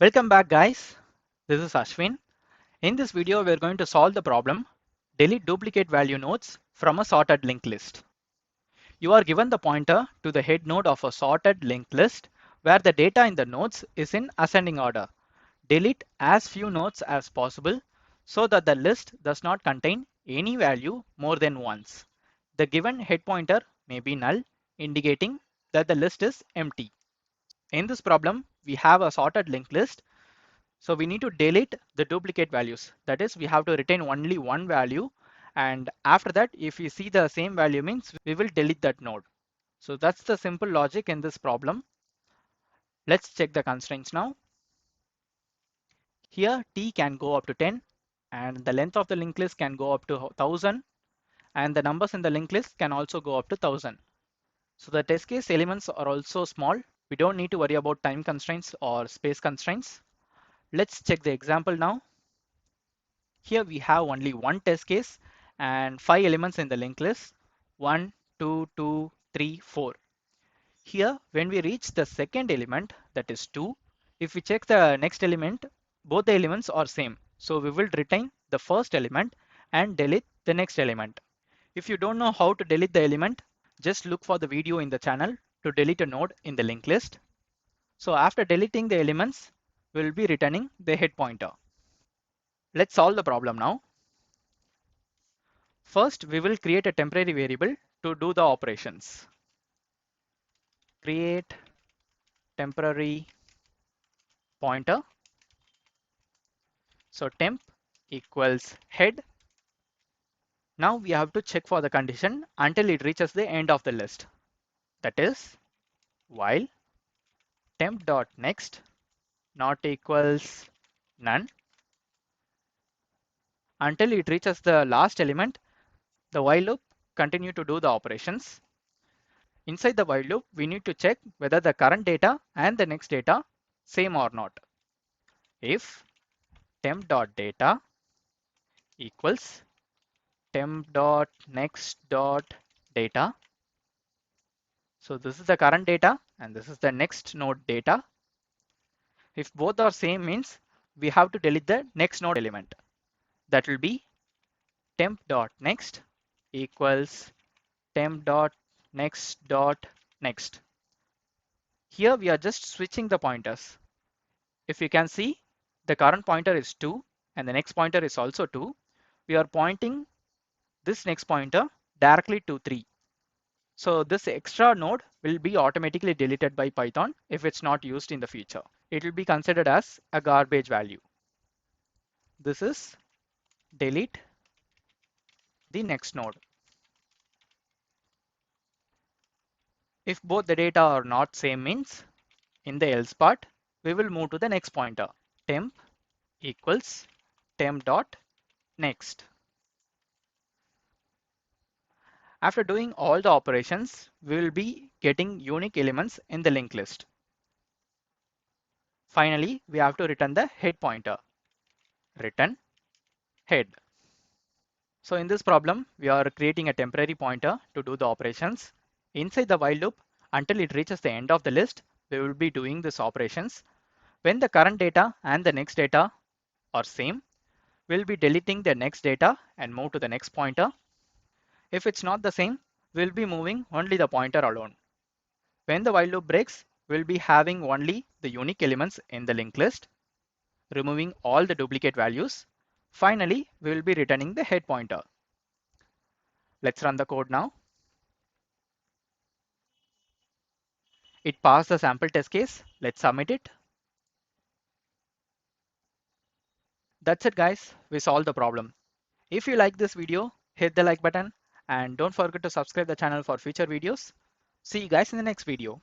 Welcome back guys. This is Ashwin. In this video, we're going to solve the problem, delete duplicate value nodes from a sorted linked list. You are given the pointer to the head node of a sorted linked list where the data in the nodes is in ascending order. Delete as few nodes as possible so that the list does not contain any value more than once. The given head pointer may be null, indicating that the list is empty. In this problem, we have a sorted linked list. So we need to delete the duplicate values. That is, we have to retain only one value. And after that, if we see the same value means we will delete that node. So that's the simple logic in this problem. Let's check the constraints now. Here, t can go up to 10 and the length of the linked list can go up to 1000 and the numbers in the linked list can also go up to 1000. So the test case elements are also small. We don't need to worry about time constraints or space constraints. Let's check the example now. Here we have only one test case and 5 elements in the linked list, 1, 2, 2, 3, 4. Here when we reach the second element, that is 2, if we check the next element, both the elements are same. So we will retain the first element and delete the next element. If you don't know how to delete the element, just look for the video in the channel to delete a node in the linked list. So after deleting the elements, we will be returning the head pointer. Let's solve the problem now. First, we will create a temporary variable to do the operations. Create temporary pointer. So temp equals head. Now we have to check for the condition until it reaches the end of the list. That is while temp.next not equals none. Until it reaches the last element, the while loop continue to do the operations. Inside the while loop, we need to check whether the current data and the next data same or not. If temp.data equals temp.next.data. So this is the current data and this is the next node data. If both are same means we have to delete the next node element. That will be temp.next equals temp.next.next. Here we are just switching the pointers. If you can see, the current pointer is 2 and the next pointer is also 2. We are pointing this next pointer directly to 3. So this extra node will be automatically deleted by Python if it's not used in the future. It will be considered as a garbage value. This is delete the next node. If both the data are not same means in the else part, we will move to the next pointer. Temp equals temp.next. After doing all the operations, we will be getting unique elements in the linked list. Finally, we have to return the head pointer. Return head. So in this problem, we are creating a temporary pointer to do the operations. Inside the while loop, until it reaches the end of the list, we will be doing these operations. When the current data and the next data are same, we'll be deleting the next data and move to the next pointer. If it's not the same, we'll be moving only the pointer alone. When the while loop breaks, we'll be having only the unique elements in the linked list, removing all the duplicate values. Finally, we will be returning the head pointer. Let's run the code now. It passed the sample test case. Let's submit it. That's it guys, we solved the problem. If you like this video, hit the like button and don't forget to subscribe the channel for future videos. See you guys in the next video.